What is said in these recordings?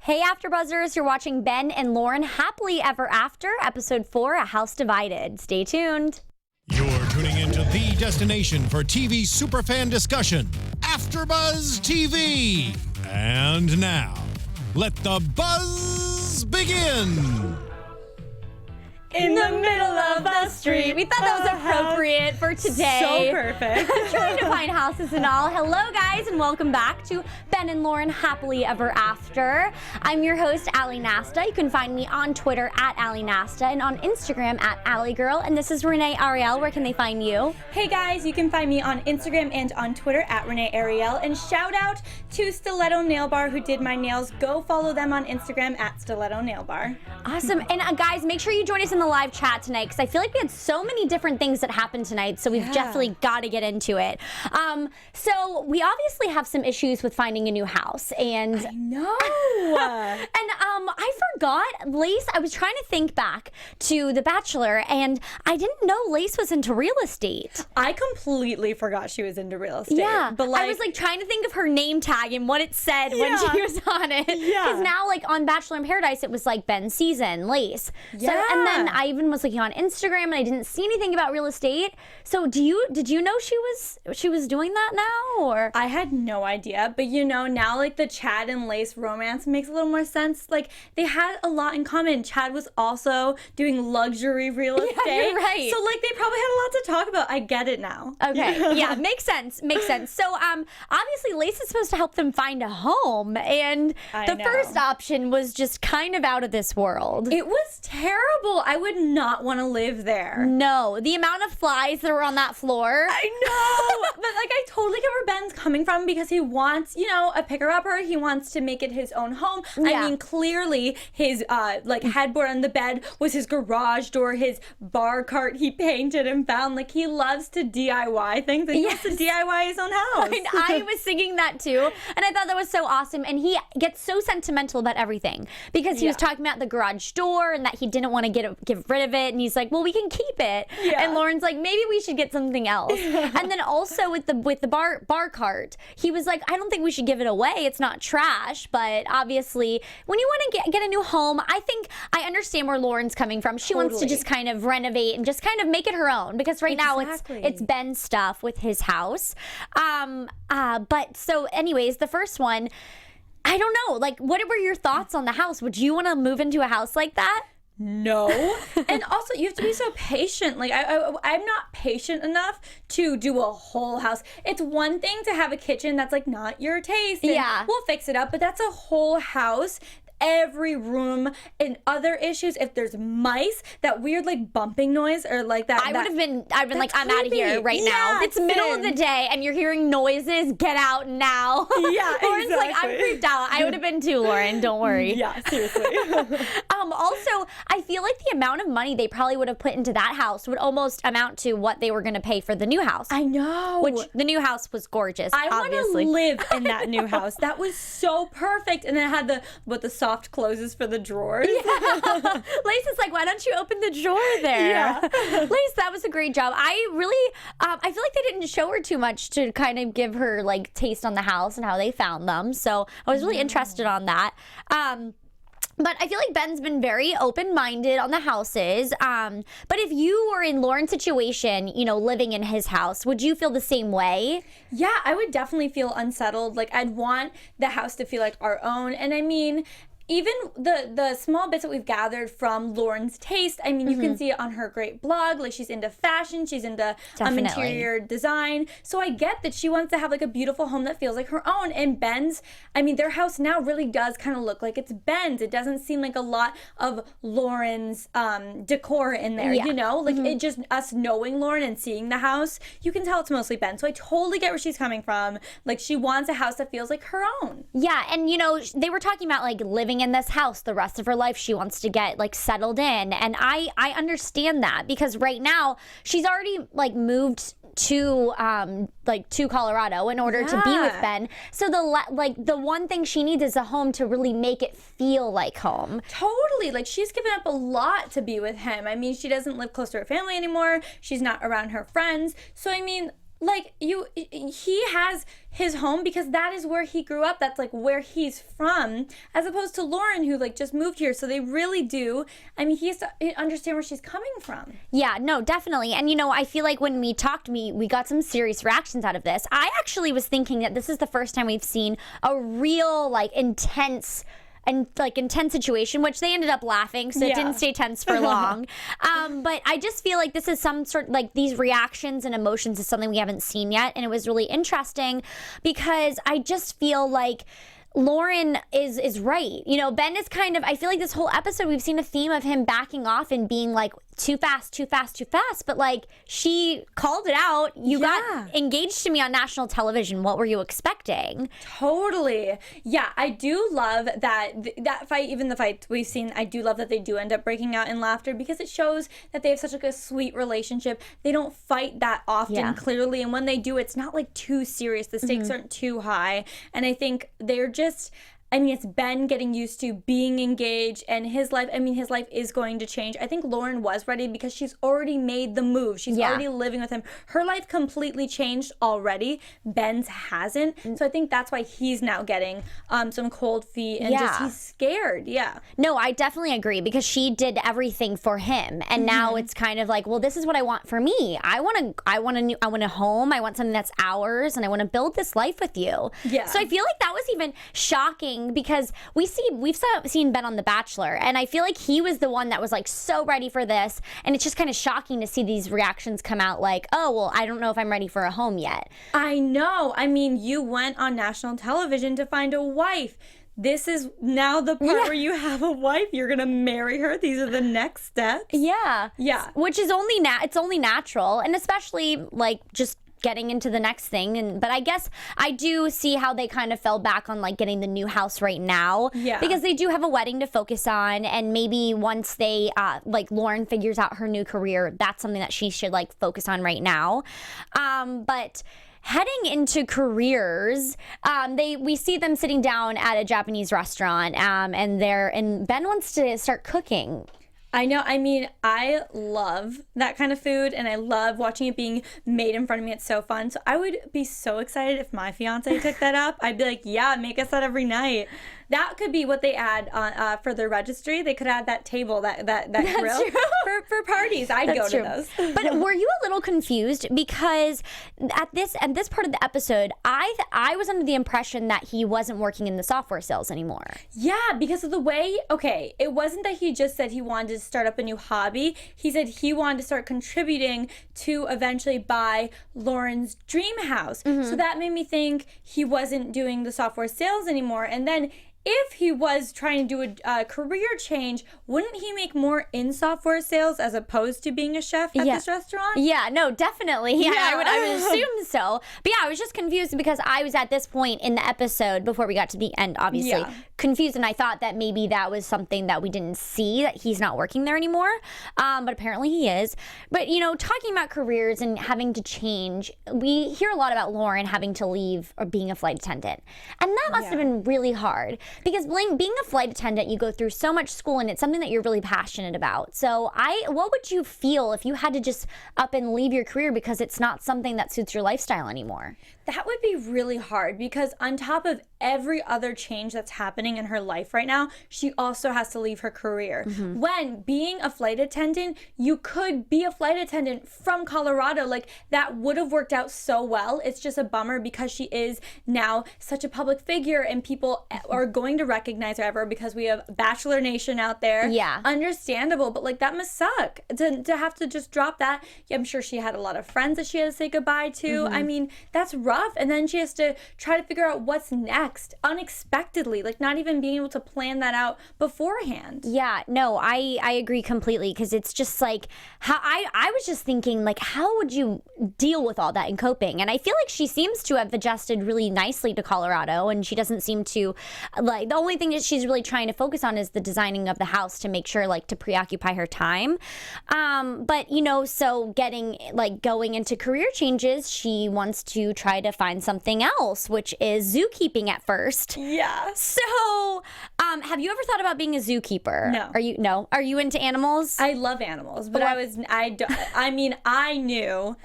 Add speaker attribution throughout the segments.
Speaker 1: Hey AfterBuzzers, you're watching Ben and Lauren Happily Ever After, Episode 4, A House Divided. Stay tuned.
Speaker 2: You're tuning into the destination for TV superfan discussion, AfterBuzz TV. And now, let the buzz begin.
Speaker 1: In the middle of the street. We thought that was appropriate for today.
Speaker 3: So perfect.
Speaker 1: Trying to find houses and all. Hello guys and welcome back to Ben and Lauren Happily Ever After. I'm your host, Nasta. You can find me on Twitter at Nasta and on Instagram at Girl. And this is Renee Ariel. Where can they find you?
Speaker 3: Hey guys, you can find me on Instagram and on Twitter at Renee Ariel. And shout out to Stiletto Nail Bar who did my nails. Go follow them on Instagram at Stiletto Nail Bar.
Speaker 1: Awesome. And guys, make sure you join us in the live chat tonight because I feel like we had so many different things that happened tonight, so we've definitely got to get into it. So we obviously have some issues with finding a new house, and
Speaker 3: I know.
Speaker 1: I forgot Lace. I was trying to think back to The Bachelor, and I didn't know Lace was into real estate.
Speaker 3: I completely forgot she was into real estate.
Speaker 1: Yeah,
Speaker 3: but
Speaker 1: I was like trying to think of her name tag and what it said when she was on it.
Speaker 3: Yeah.
Speaker 1: Because now, like on Bachelor in Paradise, it was like Ben's season, Lace.
Speaker 3: Yeah.
Speaker 1: So, and then I even was looking on Instagram and I didn't see anything about real estate. So did you know she was doing that now, or?
Speaker 3: I had no idea, but you know, now like the Chad and Lace romance makes a little more sense. Like they had a lot in common. Chad was also doing luxury real estate.
Speaker 1: Yeah, you're right.
Speaker 3: So like they probably had a lot to talk about. I get it now.
Speaker 1: Okay, yeah, makes sense. So obviously Lace is supposed to help them find a home, and the first option was just kind of out of this world.
Speaker 3: It was terrible. I would not want to live there.
Speaker 1: No, the amount of flies that were on that floor.
Speaker 3: I know. But like I totally get where Ben's coming from because he wants, you know, a picker-upper. He wants to make it his own home.
Speaker 1: Yeah.
Speaker 3: I mean, clearly his like headboard on the bed was his garage door, his bar cart he painted and found. Like he loves to DIY things. And he wants to DIY his own house.
Speaker 1: I was singing that too, and I thought that was so awesome. And he gets so sentimental about everything because he was talking about the garage door and that he didn't want to get rid of it. And he's like, well, we can keep it.
Speaker 3: Yeah.
Speaker 1: And Lauren's like, maybe we should get something else. And then also with the bar cart, he was like, I don't think we should give it away. It's not trash, but obviously when you want to get a new home, I think I understand where Lauren's coming from. She wants to just kind of renovate and just kind of make it her own because right now it's Ben's stuff with his house. But so anyways, the first one, I don't know, like what were your thoughts on the house? Would you want to move into a house like that?
Speaker 3: No. And also you have to be so patient. Like I'm not patient enough to do a whole house. It's one thing to have a kitchen that's like not your taste and we'll fix it up, but that's a whole house. Every room and other issues. If there's mice, that weird like bumping noise or like that.
Speaker 1: I've been like, I'm out of here right now. It's middle of the day and you're hearing noises. Get out now.
Speaker 3: Yeah,
Speaker 1: Lauren's like, I'm creeped out. I would have been too, Lauren. Don't worry.
Speaker 3: Yeah, seriously.
Speaker 1: Also, I feel like the amount of money they probably would have put into that house would almost amount to what they were going to pay for the new house.
Speaker 3: I know.
Speaker 1: Which the new house was gorgeous.
Speaker 3: I
Speaker 1: want
Speaker 3: to live in that new house. That was so perfect. And then it had the soft closes for the drawers.
Speaker 1: Yeah. Lace is like, why don't you open the drawer there?
Speaker 3: Yeah.
Speaker 1: Lace, that was a great job. I really, I feel like they didn't show her too much to kind of give her like taste on the house and how they found them. So I was really interested on that. But I feel like Ben's been very open-minded on the houses. But if you were in Lauren's situation, you know, living in his house, would you feel the same way?
Speaker 3: Yeah, I would definitely feel unsettled. Like I'd want the house to feel like our own. And I mean, even the small bits that we've gathered from Lauren's taste, I mean, you can see it on her great blog. Like she's into fashion, she's into interior design. So I get that she wants to have like a beautiful home that feels like her own. And Ben's, I mean, their house now really does kind of look like it's Ben's. It doesn't seem like a lot of Lauren's decor in there, you know? Like it just, us knowing Lauren and seeing the house, you can tell it's mostly Ben. So I totally get where she's coming from. Like she wants a house that feels like her own.
Speaker 1: Yeah, and you know, they were talking about like living in this house the rest of her life. She wants to get like settled in, and I understand that because right now she's already like moved to Colorado in order to be with Ben. So the one thing she needs is a home to really make it feel like home.
Speaker 3: Totally. Like she's given up a lot to be with him. I mean, she doesn't live close to her family anymore. She's not around her friends. So I mean, like he has his home because that is where he grew up. That's like where he's from, as opposed to Lauren, who like just moved here. So they really do. I mean, he has to understand where she's coming from.
Speaker 1: Yeah, no, definitely. And, you know, I feel like when we talked, we got some serious reactions out of this. I actually was thinking that this is the first time we've seen a real, like, intense situation, which they ended up laughing, so it didn't stay tense for long. But I just feel like this is some sort, like, these reactions and emotions is something we haven't seen yet, and it was really interesting because I just feel like Lauren is right. You know, Ben is kind of, I feel like this whole episode we've seen a theme of him backing off and being like, too fast, too fast, too fast. But like, she called it out. You got engaged to me on national television. What were you expecting?
Speaker 3: Totally. Yeah, I do love that fight, even the fights we've seen, I do love that they do end up breaking out in laughter because it shows that they have such like a sweet relationship. They don't fight that often, clearly. And when they do, it's not like too serious. The stakes aren't too high. And I think they're just, I mean, it's Ben getting used to being engaged and his life. I mean, his life is going to change. I think Lauren was ready because she's already made the move. She's already living with him. Her life completely changed already. Ben's hasn't. So I think that's why he's now getting some cold feet and just he's scared. Yeah.
Speaker 1: No, I definitely agree because she did everything for him. And now it's kind of like, well, this is what I want for me. I want a home. I want something that's ours and I want to build this life with you. Yeah. So I feel like that was even shocking because we've seen Ben on The Bachelor, and I feel like he was the one that was like so ready for this, and it's just kind of shocking to see these reactions come out like, oh, well, I don't know if I'm ready for a home yet.
Speaker 3: I know. I mean, you went on national television to find a wife. This is now the part where you have a wife. You're gonna marry her. These are the next steps.
Speaker 1: Yeah. Which is
Speaker 3: it's
Speaker 1: only natural, and especially like just getting into the next thing. But I guess I do see how they kind of fell back on like getting the new house right now. Yeah. Because they do have a wedding to focus on, and maybe once they like Lauren figures out her new career, that's something that she should like focus on right now. But heading into careers, we see them sitting down at a Japanese restaurant, and Ben wants to start cooking.
Speaker 3: I know. I mean, I love that kind of food, and I love watching it being made in front of me. It's so fun. So I would be so excited if my fiance took that up. I'd be like, yeah, make us that every night. That could be what they add for their registry. They could add that table, that grill for parties. I'd go to those.
Speaker 1: But were you a little confused because at this part of the episode, I was under the impression that he wasn't working in the software sales anymore.
Speaker 3: Yeah, because of the way. Okay, it wasn't that he just said he wanted to start up a new hobby. He said he wanted to start contributing to eventually buy Lauren's dream house. So that made me think he wasn't doing the software sales anymore. And then if he was trying to do a career change, wouldn't he make more in software sales as opposed to being a chef at this restaurant?
Speaker 1: Yeah, no, definitely. Yeah, I would assume so. But yeah, I was just confused because I was at this point in the episode before we got to the end, obviously, confused, and I thought that maybe that was something that we didn't see, that he's not working there anymore. But apparently he is. But, you know, talking about careers and having to change, we hear a lot about Lauren having to leave or being a flight attendant. And that must have been really hard. Because being a flight attendant, you go through so much school, and it's something that you're really passionate about. So what would you feel if you had to just up and leave your career because it's not something that suits your lifestyle anymore?
Speaker 3: That would be really hard because on top of every other change that's happening in her life right now, she also has to leave her career. When being a flight attendant, you could be a flight attendant from Colorado. Like, that would have worked out so well. It's just a bummer because she is now such a public figure and people are going to recognize her ever because we have Bachelor Nation out there. Yeah. Understandable, but like that must suck to have to just drop that. Yeah, I'm sure she had a lot of friends that she had to say goodbye to. I mean, that's rough. And then she has to try to figure out what's next unexpectedly, like not even being able to plan that out beforehand.
Speaker 1: Yeah, no, I agree completely because it's just like how I was just thinking like, how would you deal with all that in coping? And I feel like she seems to have adjusted really nicely to Colorado, and she doesn't seem to like, the only thing that she's really trying to focus on is the designing of the house to make sure like to preoccupy her time. But you know, so going into career changes, she wants to try to find something else, which is zookeeping at first. Yeah. So, have you ever thought about being a zookeeper? Are you into animals?
Speaker 3: I love animals, but I knew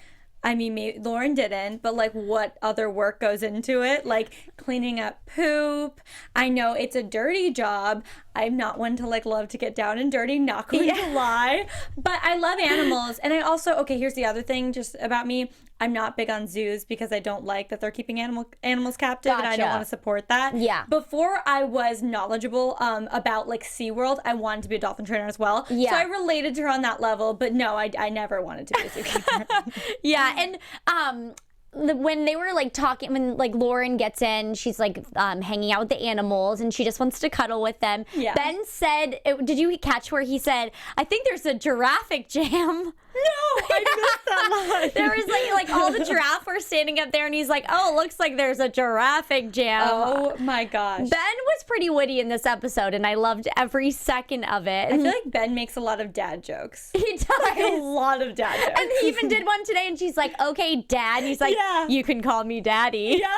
Speaker 3: I mean, maybe Lauren didn't, but like what other work goes into it? Like cleaning up poop. I know it's a dirty job. I'm not one to like love to get down and dirty, not going to lie. But I love animals. And I also, okay, here's the other thing just about me. I'm not big on zoos because I don't like that they're keeping animals captive, and I don't want to support that.
Speaker 1: Yeah.
Speaker 3: Before I was knowledgeable about like SeaWorld, I wanted to be a dolphin trainer as well.
Speaker 1: Yeah.
Speaker 3: So I related to her on that level, but no, I never wanted to be a zookeeper.
Speaker 1: Yeah, and when they were like talking, when like Lauren gets in, she's like hanging out with the animals and she just wants to cuddle with them.
Speaker 3: Yeah.
Speaker 1: Ben said, did you catch where he said, I think there's a giraffe jam?
Speaker 3: No, I missed that line.
Speaker 1: There was like all the giraffe were standing up there and he's like, oh, it looks like there's a giraffe jam.
Speaker 3: Oh my gosh.
Speaker 1: Ben was pretty witty in this episode and I loved every second of it.
Speaker 3: I feel like Ben makes a lot of dad jokes.
Speaker 1: He does.
Speaker 3: Like a lot of dad jokes.
Speaker 1: And he even did one today and she's like, okay, Dad. And he's like, you can call me Daddy.
Speaker 3: Yeah.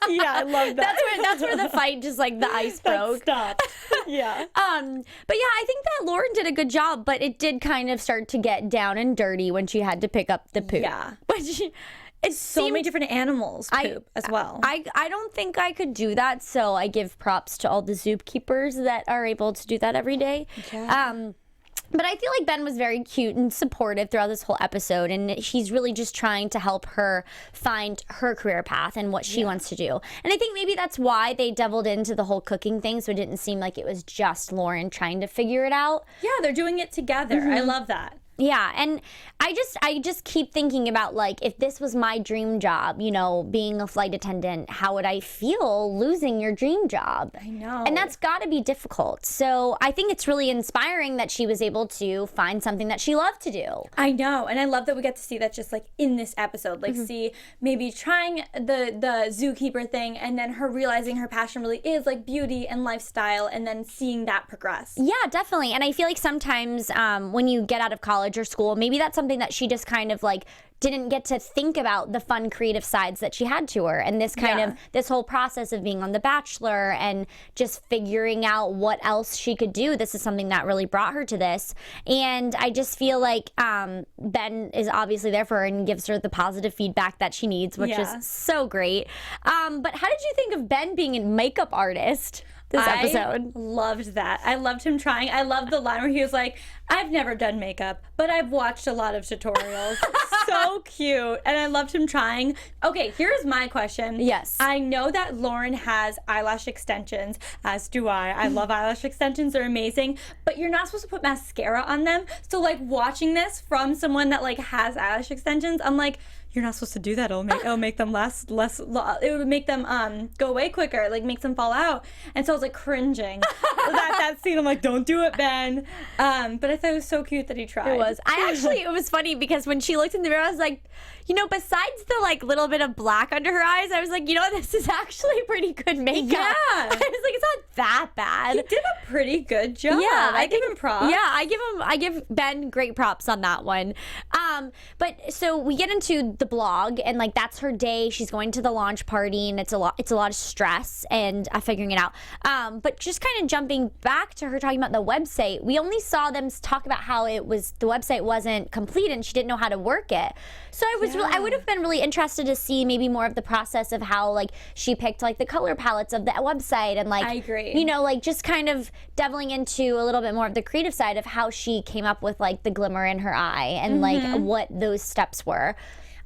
Speaker 3: Yeah, I love that.
Speaker 1: That's where the fight just like the ice broke.
Speaker 3: Stop. Yeah.
Speaker 1: But yeah, I think that Lauren did a good job, but it did kind of start to get down and dirty when she had to pick up the poop.
Speaker 3: Yeah.
Speaker 1: Which it
Speaker 3: So many different animals poop as well.
Speaker 1: I don't think I could do that, so I give props to all the zookeepers that are able to do that every day.
Speaker 3: Yeah.
Speaker 1: But I feel like Ben was very cute and supportive throughout this whole episode, and he's really just trying to help her find her career path and what she wants to do. And I think maybe that's why they doubled into the whole cooking thing, so it didn't seem like it was just Lauren trying to figure it out.
Speaker 3: Yeah, they're doing it together. I love that.
Speaker 1: Yeah, and I just keep thinking about, like, if this was my dream job, you know, being a flight attendant, how would I feel losing your dream job?
Speaker 3: I know.
Speaker 1: And that's got to be difficult. So I think it's really inspiring that she was able to find something that she loved to do.
Speaker 3: I know, and I love that we get to see that just like in this episode, like see maybe trying the zookeeper thing and then her realizing her passion really is like beauty and lifestyle and then seeing that progress.
Speaker 1: Yeah, definitely. And I feel like sometimes when you get out of college or school, maybe that's something that she just kind of like didn't get to think about the fun creative sides that she had to her, and this kind of this whole process of being on The Bachelor and just figuring out what else she could do. This is something that really brought her to this, and I just feel like Ben is obviously there for her and gives her the positive feedback that she needs, which is so great. But how did you think of Ben being a makeup artist this episode?
Speaker 3: I loved that. I loved him trying. I loved the line where he was like, I've never done makeup, but I've watched a lot of tutorials. So cute. And I loved him trying. Okay, here's my question.
Speaker 1: Yes.
Speaker 3: I know that Lauren has eyelash extensions, as do I. I love eyelash extensions. They're amazing. But you're not supposed to put mascara on them. So like watching this from someone that like has eyelash extensions, I'm like, you're not supposed to do that. It'll make them less. It would make them go away quicker. Like makes them fall out. And so I was like cringing that scene. I'm like, don't do it, Ben. But I thought it was so cute that he tried.
Speaker 1: It was. It was funny because when she looked in the mirror, I was like, you know, besides the like little bit of black under her eyes, I was like, you know, this is actually pretty good makeup.
Speaker 3: Yeah.
Speaker 1: I was like, it's not that bad.
Speaker 3: He did a pretty good job.
Speaker 1: Yeah,
Speaker 3: I give him props.
Speaker 1: Yeah, I give Ben great props on that one. But so we get into the blog, and like that's her day. She's going to the launch party, and it's a lot of stress and figuring it out. But just kind of jumping back to her talking about the website, we only saw them talk about how the website wasn't complete and she didn't know how to work it. So I would have been really interested to see maybe more of the process of how like she picked like the color palettes of the website, and like
Speaker 3: I agree.
Speaker 1: You know, like just kind of delving into a little bit more of the creative side of how she came up with like the glimmer in her eye and like what those steps were.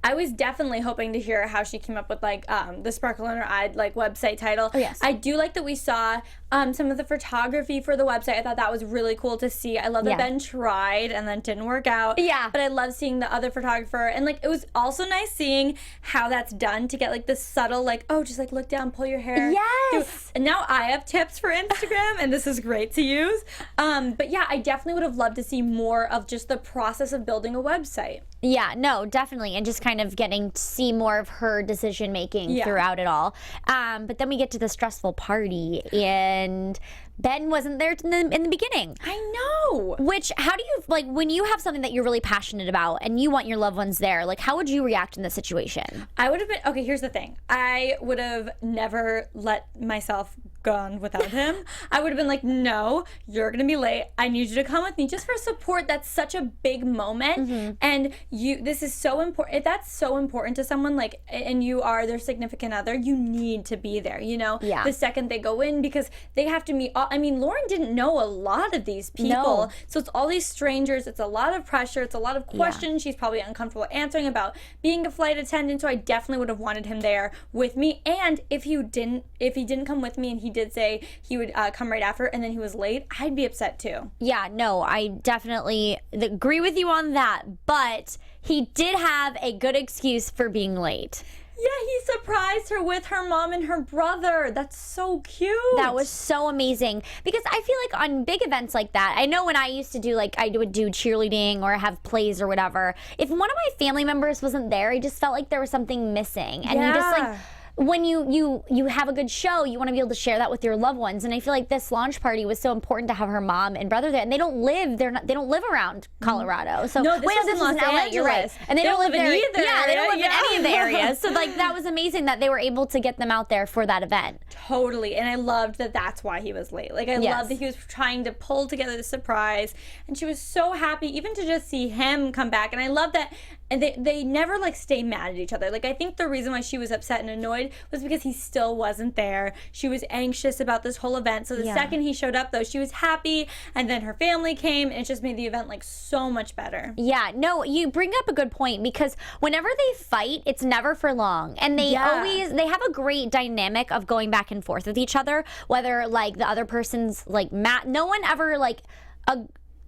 Speaker 3: I was definitely hoping to hear how she came up with like the sparkle in her eye like website title.
Speaker 1: Oh, yes.
Speaker 3: I do like that we saw some of the photography for the website. I thought that was really cool to see. I love that Ben tried and then didn't work out.
Speaker 1: Yeah.
Speaker 3: But I love seeing the other photographer, and like it was also nice seeing how that's done to get like this subtle like, oh, just like look down, pull your hair.
Speaker 1: Yes.
Speaker 3: And now I have tips for Instagram and this is great to use. But yeah, I definitely would have loved to see more of just the process of building a website.
Speaker 1: Yeah, no, definitely. And just kind of getting to see more of her decision making throughout it all. But then we get to the stressful party, and Ben wasn't there in the beginning.
Speaker 3: I know.
Speaker 1: Which, how do you, like, when you have something that you're really passionate about and you want your loved ones there, like, how would you react in this situation?
Speaker 3: I would have been, okay, here's the thing. I would have never let myself gone without him. I would have been like, no, you're gonna be late. I need you to come with me just for support. That's such a big moment. And this is so important. If that's so important to someone, like, and you are their significant other, you need to be there, you know?
Speaker 1: Yeah.
Speaker 3: The second they go in, because they have to meet I mean, Lauren didn't know a lot of these people.
Speaker 1: No.
Speaker 3: So it's all these strangers. It's a lot of pressure. It's a lot of questions. She's probably uncomfortable answering about being a flight attendant. So I definitely would have wanted him there with me. And if he didn't come with me and he did say he would come right after and then he was late, I'd be upset too.
Speaker 1: Yeah, no, I definitely agree with you on that. But he did have a good excuse for being late.
Speaker 3: Yeah, he surprised her with her mom and her brother. That's so cute.
Speaker 1: That was so amazing, because I feel like on big events like that, I know when I used to do, like, I would do cheerleading or have plays or whatever, if one of my family members wasn't there, I just felt like there was something missing. And you just, like, when you have a good show, you want to be able to share that with your loved ones. And I feel like this launch party was so important to have her mom and brother there. And they don't live around Colorado. So
Speaker 3: no, this was in Los Angeles.
Speaker 1: You're right. And they don't live there
Speaker 3: either.
Speaker 1: Yeah, they don't live in any of the areas. So, like, that was amazing that they were able to get them out there for that event.
Speaker 3: Totally. And I loved that that's why he was late. Like, I loved that he was trying to pull together the surprise. And she was so happy even to just see him come back. And I love that. And they never, like, stay mad at each other. Like, I think the reason why she was upset and annoyed was because he still wasn't there. She was anxious about this whole event. So the second he showed up, though, she was happy. And then her family came, and it just made the event, like, so much better.
Speaker 1: Yeah, no, you bring up a good point, because whenever they fight, it's never for long. And they they have a great dynamic of going back and forth with each other, whether, like, the other person's, like, mad. No one ever, like,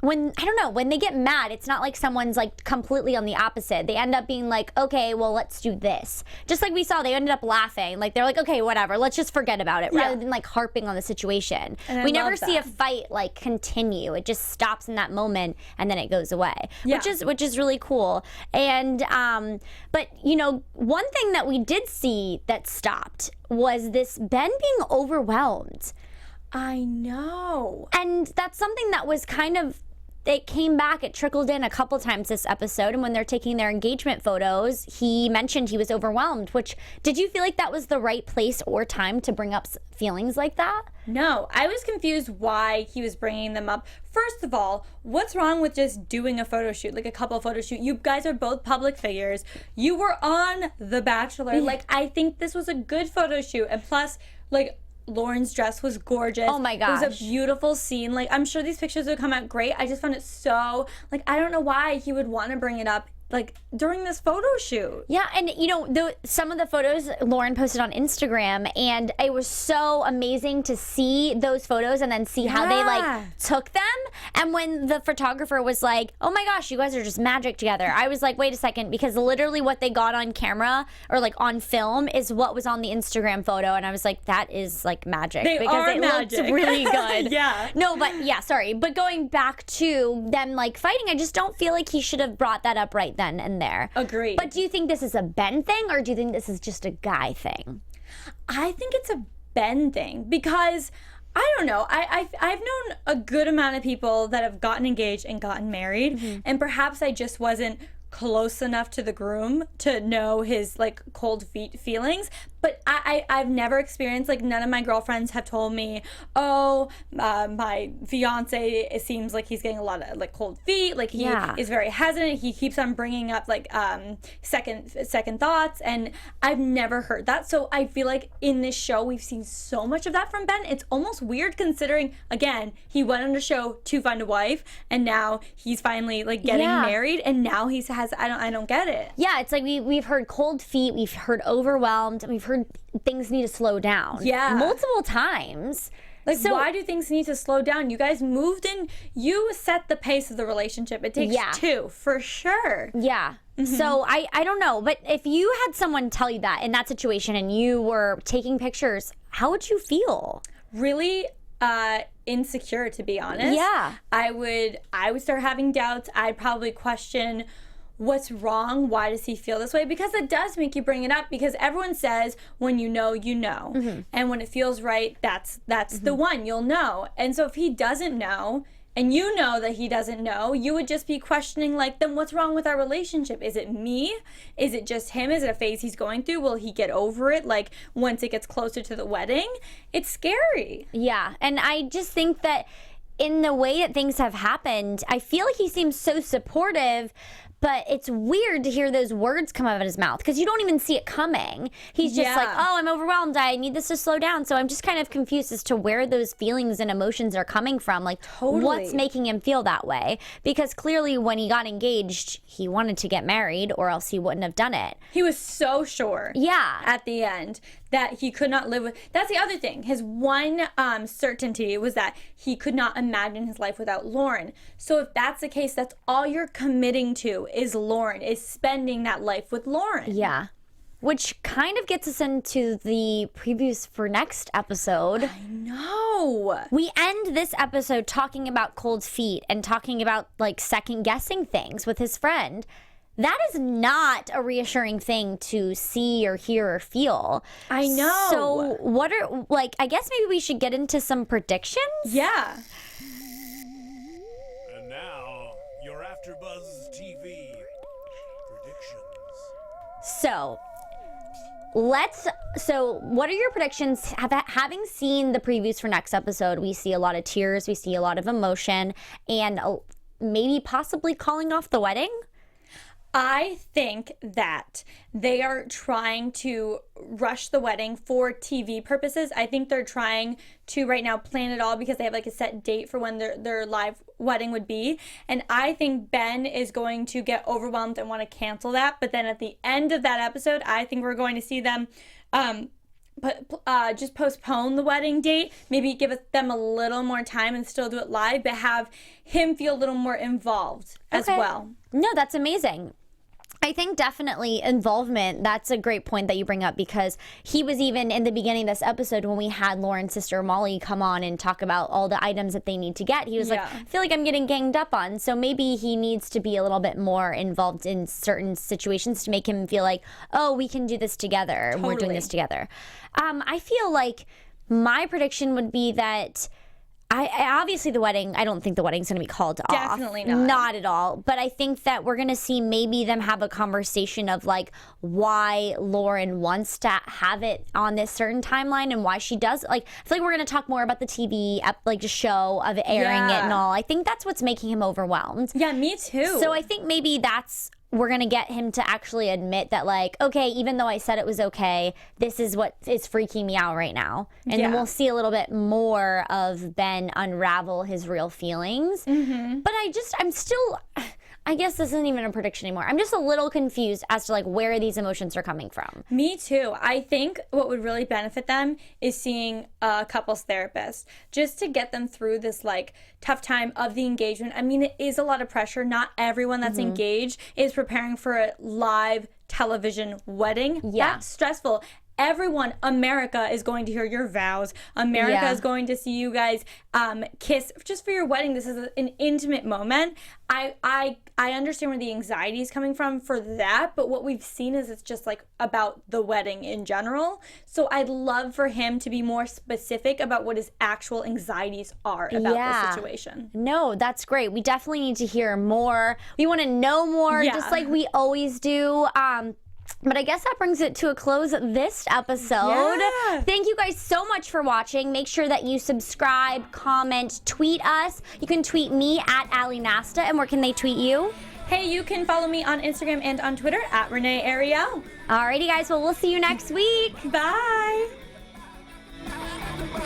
Speaker 1: when they get mad, it's not like someone's, like, completely on the opposite. They end up being like, okay, well, let's do this. Just like we saw, they ended up laughing. Like, they're like, okay, whatever, let's just forget about it, rather than, like, harping on the situation. We never see a fight, like, continue. It just stops in that moment, and then it goes away, which is really cool. And but, you know, one thing that we did see that stopped was this Ben being overwhelmed.
Speaker 3: I know.
Speaker 1: And that's something that was kind of, it came back, it trickled in a couple times this episode, and when they're taking their engagement photos, he mentioned he was overwhelmed, which, did you feel like that was the right place or time to bring up feelings like that?
Speaker 3: No, I was confused why he was bringing them up. First of all, what's wrong with just doing a photo shoot, like a couple photo shoot? You guys are both public figures. You were on The Bachelor. Like, I think this was a good photo shoot. And plus, like, Lauren's dress was gorgeous.
Speaker 1: Oh my gosh.
Speaker 3: It was a beautiful scene. Like, I'm sure these pictures would come out great. I just found it so, like, I don't know why he would want to bring it up, like, during this photo shoot.
Speaker 1: Yeah, and, you know, some of the photos Lauren posted on Instagram, and it was so amazing to see those photos and then see how they, like, took them. And when the photographer was like, oh my gosh, you guys are just magic together, I was like, wait a second, because literally what they got on camera or, like, on film is what was on the Instagram photo. And I was like, that is, like, magic. Because it looked really good.
Speaker 3: Yeah.
Speaker 1: No, but yeah, sorry. But going back to them, like, fighting, I just don't feel like he should have brought that up right then and there.
Speaker 3: Agreed.
Speaker 1: But do you think this is a Ben thing, or do you think this is just a guy thing?
Speaker 3: I think it's a Ben thing, because I don't know. I've known a good amount of people that have gotten engaged and gotten married, and perhaps I just wasn't close enough to the groom to know his, like, cold feet feelings. But I've never experienced, like, none of my girlfriends have told me, oh, my fiance, it seems like he's getting a lot of, like, cold feet. Like, he is very hesitant. He keeps on bringing up, like, second thoughts. And I've never heard that. So I feel like in this show, we've seen so much of that from Ben. It's almost weird considering, again, he went on a show to find a wife, and now he's finally, like, getting married, and now he has, I don't get it.
Speaker 1: Yeah, it's like we've heard cold feet, we've heard overwhelmed, and we've heard things need to slow down.
Speaker 3: Yeah.
Speaker 1: Multiple times.
Speaker 3: Like, so, why do things need to slow down? You guys moved in. You set the pace of the relationship. It takes two, for sure.
Speaker 1: Yeah. So I don't know. But if you had someone tell you that in that situation and you were taking pictures, how would you feel?
Speaker 3: Really insecure, to be honest.
Speaker 1: Yeah.
Speaker 3: I would start having doubts. I'd probably question, what's wrong? Why does he feel this way? Because it does make you bring it up, because everyone says when you know, you know. And when it feels right, that's the one, you'll know. And so if he doesn't know, and you know that he doesn't know, you would just be questioning, like, then what's wrong with our relationship? Is it me? Is it just him? Is it a phase he's going through? Will he get over it, like, once it gets closer to the wedding? It's scary.
Speaker 1: Yeah, and I just think that in the way that things have happened, I feel like he seems so supportive, but it's weird to hear those words come out of his mouth because you don't even see it coming. He's just like, oh, I'm overwhelmed. I need this to slow down. So I'm just kind of confused as to where those feelings and emotions are coming from. Like, what's making him feel that way? Because clearly when he got engaged, he wanted to get married or else he wouldn't have done it.
Speaker 3: He was so sure at the end that he could not live with. That's the other thing. His one certainty was that he could not imagine his life without Lauren. So if that's the case, that's all you're committing to is Lauren, is spending that life with Lauren.
Speaker 1: Yeah. Which kind of gets us into the previews for next episode.
Speaker 3: I know.
Speaker 1: We end this episode talking about cold feet and talking about like second guessing things with his friend. That is not a reassuring thing to see or hear or feel.
Speaker 3: I know.
Speaker 1: So what are, like, I guess maybe we should get into some predictions?
Speaker 3: Yeah.
Speaker 2: And now, your AfterBuzz TV predictions.
Speaker 1: So what are your predictions? Having seen the previews for next episode, we see a lot of tears, we see a lot of emotion, and maybe possibly calling off the wedding.
Speaker 3: I think that they are trying to rush the wedding for TV purposes. I think they're trying to right now plan it all because they have like a set date for when their live wedding would be. And I think Ben is going to get overwhelmed and want to cancel that. But then at the end of that episode, I think we're going to see them just postpone the wedding date, maybe give them a little more time and still do it live, but have him feel a little more involved as well.
Speaker 1: No, that's amazing. I think definitely involvement, that's a great point that you bring up because he was even in the beginning of this episode when we had Lauren's sister Molly come on and talk about all the items that they need to get. He was like, I feel like I'm getting ganged up on. So maybe he needs to be a little bit more involved in certain situations to make him feel like, oh, we can do this together. We're doing this together. I feel like my prediction would be that I obviously the wedding, I don't think the wedding's going to be called off.
Speaker 3: Definitely not.
Speaker 1: Not at all. But I think that we're going to see maybe them have a conversation of like why Lauren wants to have it on this certain timeline and why she does. Like, I feel like we're going to talk more about the TV, like just show of airing it and all. I think that's what's making him overwhelmed.
Speaker 3: Yeah, me too.
Speaker 1: So I think maybe we're going to get him to actually admit that, like, okay, even though I said it was okay, this is what is freaking me out right now. And then we'll see a little bit more of Ben unravel his real feelings. Mm-hmm. But I'm still, I guess this isn't even a prediction anymore. I'm just a little confused as to, like, where these emotions are coming from.
Speaker 3: Me too. I think what would really benefit them is seeing a couples therapist just to get them through this, like, tough time of the engagement. I mean, it is a lot of pressure. Not everyone that's engaged is preparing for a live television wedding. Yeah. That's stressful. Everyone, America is going to hear your vows. America is going to see you guys kiss just for your wedding. This is an intimate moment. I understand where the anxiety is coming from for that, but what we've seen is it's just like about the wedding in general. So I'd love for him to be more specific about what his actual anxiety are about the situation.
Speaker 1: No, that's great. We definitely need to hear more. We want to know more, just like we always do. But I guess that brings it to a close this episode. Yeah. Thank you guys so much for watching. Make sure that you subscribe, comment, tweet us. You can tweet me at Nasta. And where can they tweet you?
Speaker 3: Hey, you can follow me on Instagram and on Twitter at Renee Ariel.
Speaker 1: Alrighty, guys. Well, we'll see you next week.
Speaker 3: Bye.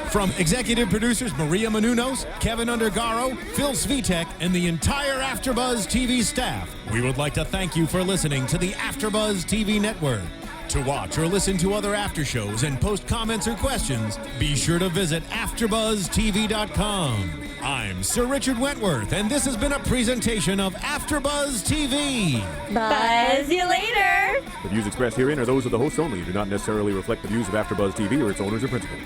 Speaker 2: From executive producers Maria Menounos, Kevin Undergaro, Phil Svitek, and the entire AfterBuzz TV staff, we would like to thank you for listening to the AfterBuzz TV network. To watch or listen to other after shows and post comments or questions, be sure to visit AfterBuzzTV.com. I'm Sir Richard Wentworth, and this has been a presentation of AfterBuzz TV.
Speaker 3: Buzz you later.
Speaker 4: The views expressed herein are those of the hosts only and do not necessarily reflect the views of AfterBuzz TV or its owners or principals.